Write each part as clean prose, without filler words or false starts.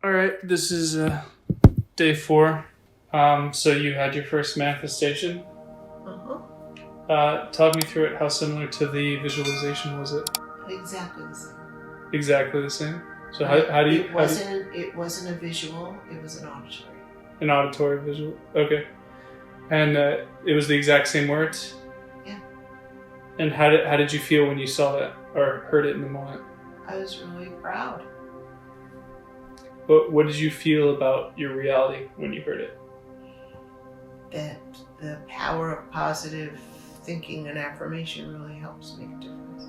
All right, this is day 4. So you had your first manifestation. Talk me through it. How similar to the visualization was it? Exactly the same. Exactly the same. So Right. how do you? It wasn't a visual. It was an auditory. An auditory visual. Okay. And it was the exact same words. Yeah. And how did you feel when you saw that or heard it in the moment? I was really proud. What did you feel about your reality when you heard it? That the power of positive thinking and affirmation really helps make a difference.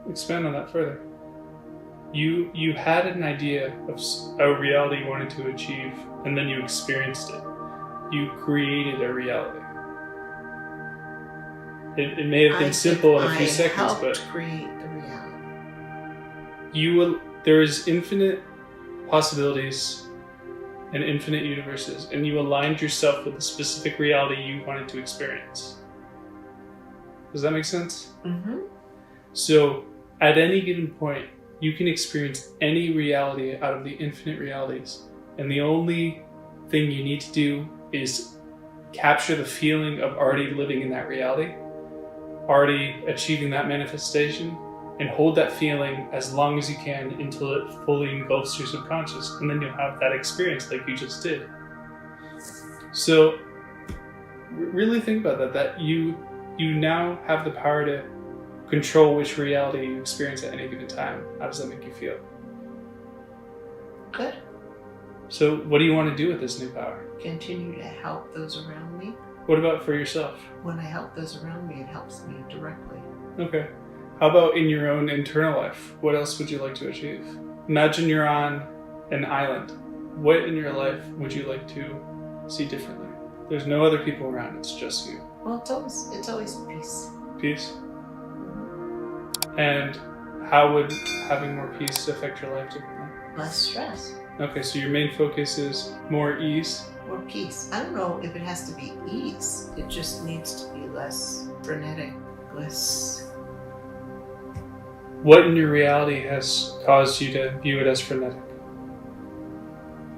Expand on that further. You had an idea of a reality you wanted to achieve, and then you experienced it. You created a reality. It may have been simple in a few seconds, but create the reality. There is infinite possibilities and infinite universes, and you aligned yourself with the specific reality you wanted to experience. Does that make sense? Mm-hmm. So, at any given point, you can experience any reality out of the infinite realities, and the only thing you need to do is capture the feeling of already living in that reality, already achieving that manifestation, and hold that feeling as long as you can until it fully engulfs your subconscious, and then you'll have that experience like you just did. So really think about that you now have the power to control which reality you experience at any given time. How does that make you feel? Good. So what do you want to do with this new power? Continue to help those around me. What about for yourself? When I help those around me, it helps me directly. Okay. How about in your own internal life? What else would you like to achieve? Imagine you're on an island. What in your life would you like to see differently? There's no other people around, it's just you. Well, it's always peace. Peace? And how would having more peace affect your life differently? Less stress. Okay, so your main focus is more ease? More peace. I don't know if it has to be ease. It just needs to be less frenetic, less... What in your reality has caused you to view it as frenetic?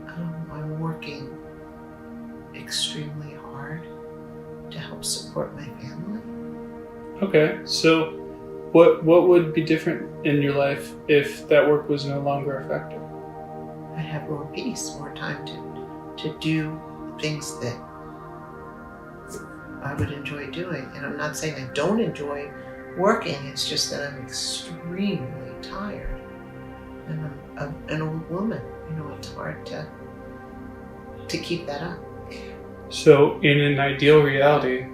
I'm working extremely hard to help support my family. Okay, so what would be different in your life if that work was no longer effective? I'd have more peace, more time to do things that I would enjoy doing. And I'm not saying I don't enjoy working, it's just that I'm extremely tired. And I'm an old woman. It's hard to keep that up. So in an ideal reality,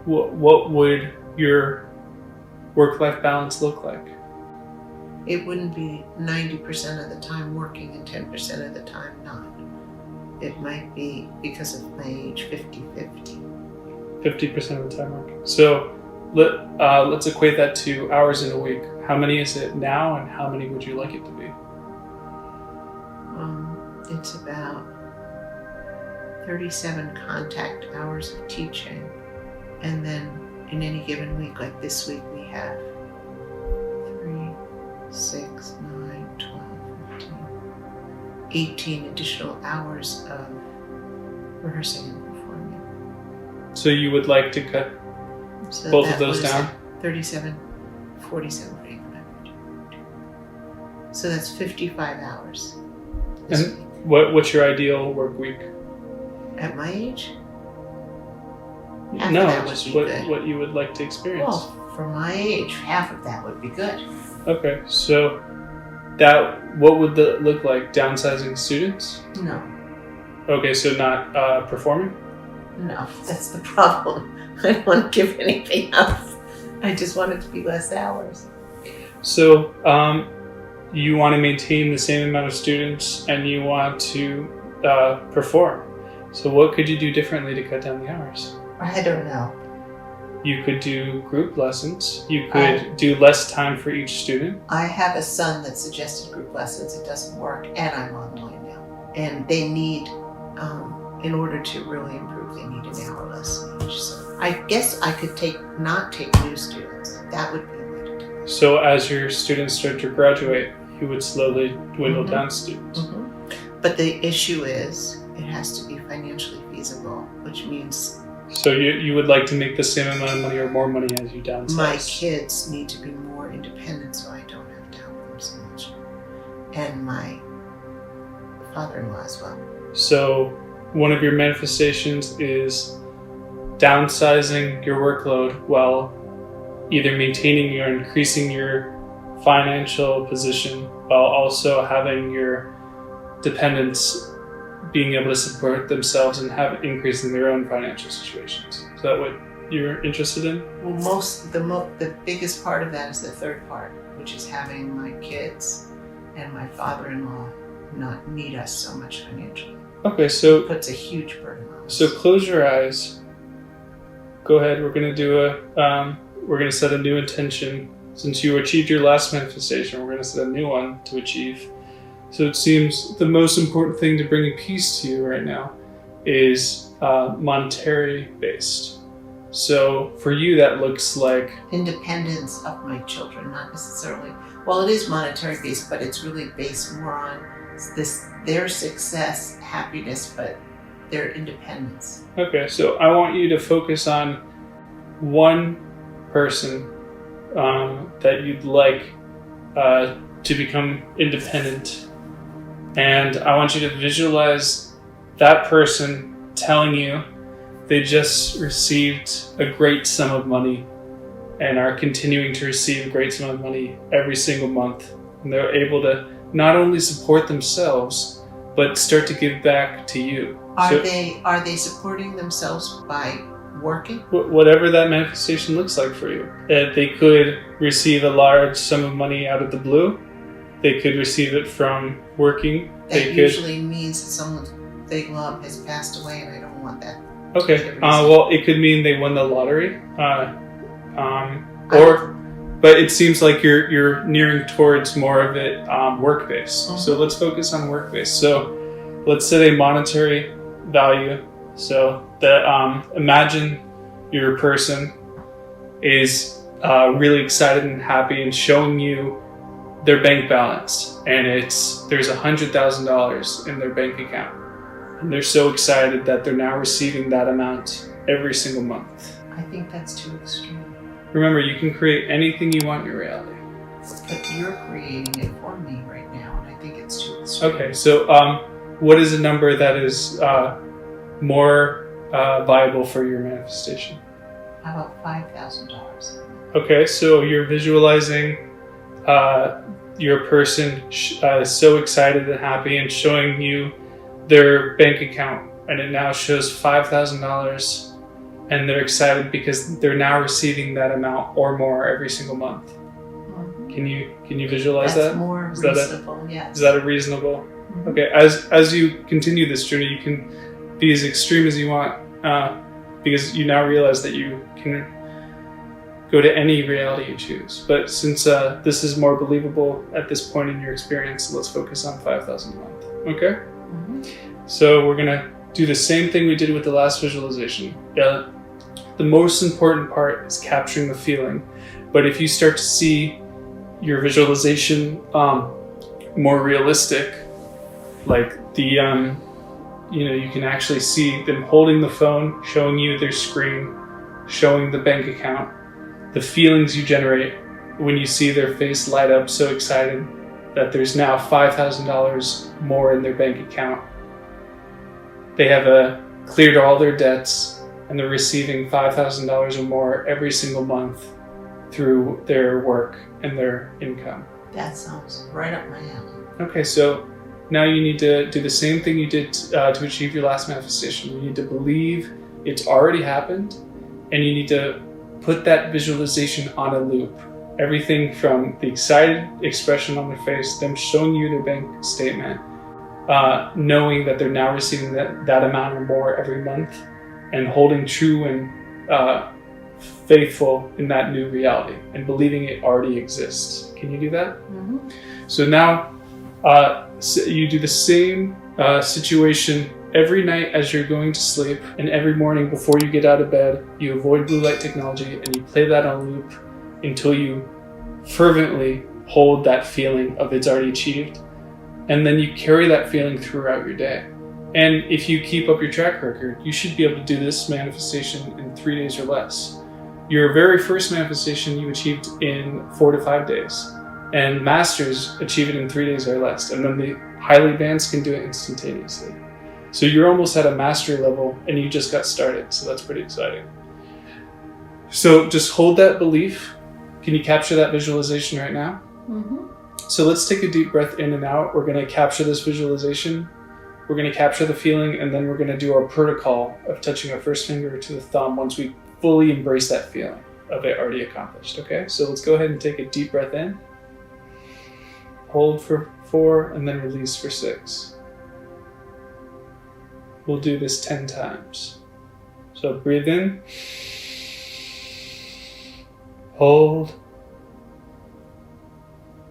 what would your work-life balance look like? It wouldn't be 90% of the time working and 10% of the time not. It might be, because of my age, 50-50. 50% of the time working. So let's equate that to hours in a week. How many is it now, and how many would you like it to be? It's about 37 contact hours of teaching, and then in any given week, like this week, we have 3, 6, 9, 12, 15, 18 additional hours of rehearsing and performing. So you would like to cut both of those down? 37, 47, 48, so that's 55 hours this week. What's your ideal work week? At my age? No, just what you would like to experience. Well, for my age, half of that would be good. Okay, so what would that look like? Downsizing students? No. Okay, so not performing? No, that's the problem. I don't want to give anything up. I just want it to be less hours. So you want to maintain the same amount of students, and you want to perform. So what could you do differently to cut down the hours? I don't know. You could do group lessons. You could do less time for each student. I have a son that suggested group lessons. It doesn't work, and I'm online now. And they need, in order to really improve, they need an hour lesson each. So I guess I could not take new students. That would be a way to do it. So as your students start to graduate, you would slowly dwindle Mhm. down students. But the issue is, it has to be financially feasible, which means So you would like to make the same amount of money or more money as you downsize. my kids need to be more independent so I don't have to help them so much. And my father-in-law as well. So one of your manifestations is downsizing your workload while either maintaining or increasing your financial position while also having your dependents being able to support themselves and have increasing their own financial situations. Is that what you're interested in? Well, the biggest part of that is the third part, which is having my kids and my father-in-law not need us so much financially. Okay, so It puts a huge burden on us. So close your eyes. Go ahead. We're gonna set a new intention. Since you achieved your last manifestation, we're gonna set a new one to achieve. So it seems the most important thing to bringing peace to you right now is monetary based. So for you, that looks like Independence of my children, not necessarily. Well, it is monetary based, but it's really based more on their success, happiness, but their independence. okay. So I want you to focus on one person that you'd like to become independent. And I want you to visualize that person telling you they just received a great sum of money and are continuing to receive a great sum of money every single month. And they're able to not only support themselves, but start to give back to you. Are So they supporting themselves by working? whatever that manifestation looks like for you. They could receive a large sum of money out of the blue. They could receive it from working. That usually means that someone they love has passed away, and I don't want that. Okay. Well, it could mean they won the lottery, but it seems like you're nearing towards more of it work based. Mhm. So let's focus on work based. So let's set a monetary value. So that imagine your person is really excited and happy and showing you their bank balance, and there's $100,000 in their bank account, and they're so excited that they're now receiving that amount every single month. I think that's too extreme. Remember, you can create anything you want in your reality. But you're creating it for me right now, and I think it's too extreme. Okay, so what is a number that is more viable for your manifestation? How about $5,000? Okay, so you're visualizing your person so excited and happy and showing you their bank account, and it now shows $5,000, and they're excited because they're now receiving that amount or more every single month. Mhm. Can you visualize That's that? more Is that a- reasonable, yes. Is that a reasonable? Mhm. Okay, as you continue this journey, you can be as extreme as you want because you now realize that you can go to any reality you choose. But since this is more believable at this point in your experience, let's focus on 5,000 a month. Okay? Mhm. So we're gonna do the same thing we did with the last visualization. The most important part is capturing the feeling. But if you start to see your visualization more realistic, like you can actually see them holding the phone, showing you their screen, showing the bank account, the feelings you generate when you see their face light up so excited that there's now $5,000 more in their bank account. They have cleared all their debts, and they're receiving $5,000 or more every single month through their work and their income. That sounds right up my alley. Okay, so now you need to do the same thing you did to achieve your last manifestation. You need to believe it's already happened, and you need to put that visualization on a loop. Everything from the excited expression on their face, them showing you their bank statement, knowing that they're now receiving that amount or more every month, and holding true and faithful in that new reality and believing it already exists. Can you do that? Mm-hmm. So now you do the same situation every night as you're going to sleep, and every morning before you get out of bed, you avoid blue light technology and you play that on loop until you fervently hold that feeling of it's already achieved. And then you carry that feeling throughout your day. And if you keep up your track record, you should be able to do this manifestation in 3 days or less. Your very first manifestation you achieved in 4 to 5 days. And masters achieve it in 3 days or less. And then the highly advanced can do it instantaneously. So you're almost at a mastery level and you just got started. So that's pretty exciting. So just hold that belief. Can you capture that visualization right now? Mm-hmm. So let's take a deep breath in and out. We're going to capture this visualization. We're going to capture the feeling, and then we're going to do our protocol of touching our first finger to the thumb once we fully embrace that feeling of it already accomplished. Okay, so let's go ahead and take a deep breath in. Hold for 4 and then release for 6. We'll do this 10 times. So breathe in. Hold.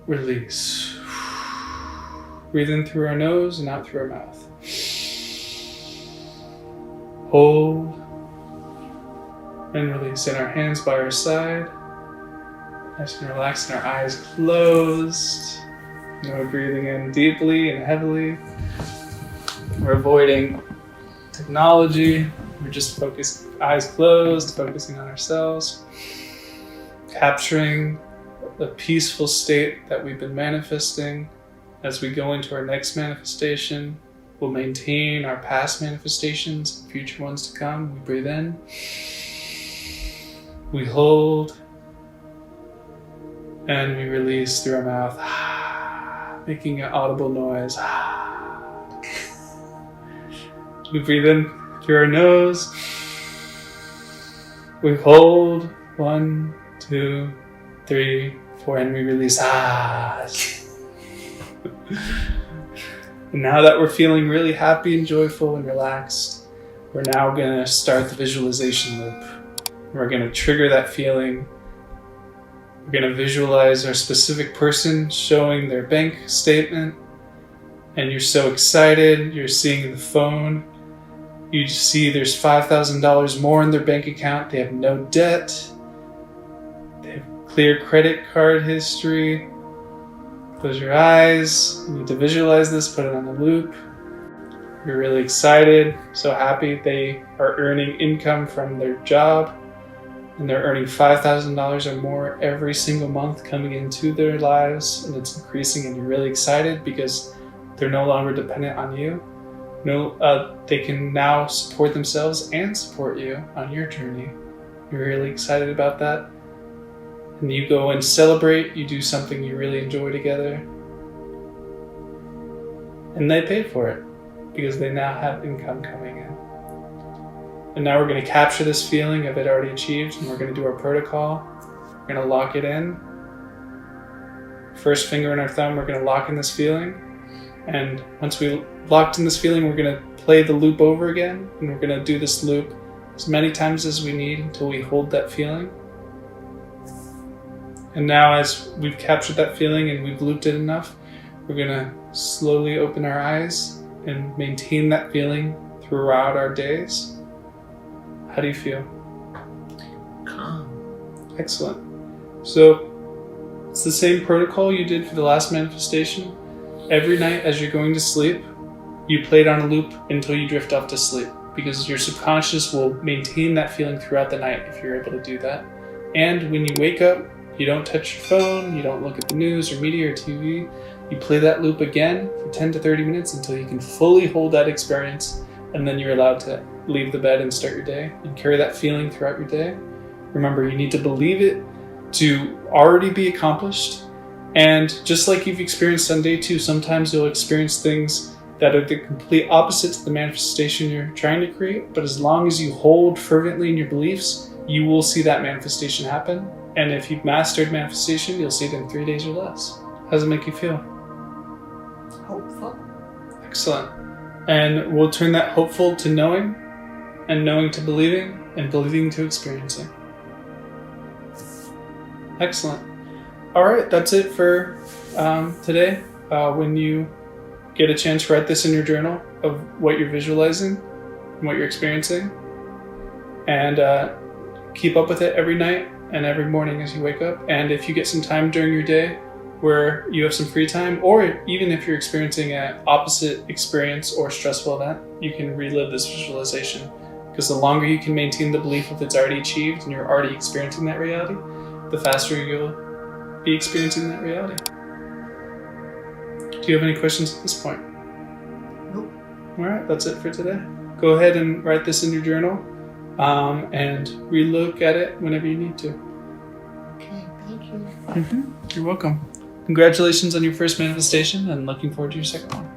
Release. Breathe in through our nose and out through our mouth. Hold. And release. And our hands by our side. Nice and relaxed and our eyes closed. No breathing in deeply and heavily. We're avoiding technology. We're just focused, eyes closed, focusing on ourselves. Capturing the peaceful state that we've been manifesting. As we go into our next manifestation, we'll maintain our past manifestations and future ones to come. We breathe in. We hold. And we release through our mouth, making an audible noise. We breathe in through our nose. We hold. 1, 2, 3, 4, and we release. And now that we're feeling really happy and joyful and relaxed, we're now going to start the visualization loop. We're going to trigger that feeling. We're going to visualize our specific person showing their bank statement. And you're so excited. You're seeing the phone. You just see there's $5,000 more in their bank account. They have no debt. They have clear credit card history. Close your eyes. You need to visualize this, put it on the loop. You're really excited, so happy. They are earning income from their job, and they're earning $5,000 or more every single month coming into their lives, and it's increasing, and you're really excited because they're no longer dependent on you. They can now support themselves and support you on your journey. You're really excited about that. And you go and celebrate, you do something you really enjoy together. And they pay for it because they now have income coming in. And now we're going to capture this feeling of it already achieved, and we're going to do our protocol. We're going to lock it in. First finger and our thumb, we're going to lock in this feeling. And once we locked in this feeling, we're going to play the loop over again. And we're going to do this loop as many times as we need until we hold that feeling. And now as we've captured that feeling and we've looped it enough, we're going to slowly open our eyes and maintain that feeling throughout our days. How do you feel? Calm. Excellent. So it's the same protocol you did for the last manifestation. Every night as you're going to sleep, you play it on a loop until you drift off to sleep, because your subconscious will maintain that feeling throughout the night if you're able to do that. And when you wake up, you don't touch your phone, you don't look at the news or media or TV. You play that loop again for 10 to 30 minutes until you can fully hold that experience, and then you're allowed to leave the bed and start your day and carry that feeling throughout your day. Remember, you need to believe it to already be accomplished. And just like you've experienced on day 2, sometimes you'll experience things that are the complete opposite to the manifestation you're trying to create. But as long as you hold fervently in your beliefs, you will see that manifestation happen. And if you've mastered manifestation, you'll see it in 3 days or less. How does it make you feel? Hopeful. Excellent. And we'll turn that hopeful to knowing, and knowing to believing, and believing to experiencing. Excellent. All right, that's it for today. When you get a chance, write this in your journal of what you're visualizing and what you're experiencing. And keep up with it every night and every morning as you wake up. And if you get some time during your day where you have some free time, or even if you're experiencing an opposite experience or stressful event, you can relive this visualization. Because the longer you can maintain the belief of it's already achieved and you're already experiencing that reality, the faster you'll be experiencing that reality. Do you have any questions at this point? Nope. All right, that's it for today. Go ahead and write this in your journal and relook at it whenever you need to. Okay, thank you. You're welcome. Congratulations on your first manifestation and looking forward to your second one.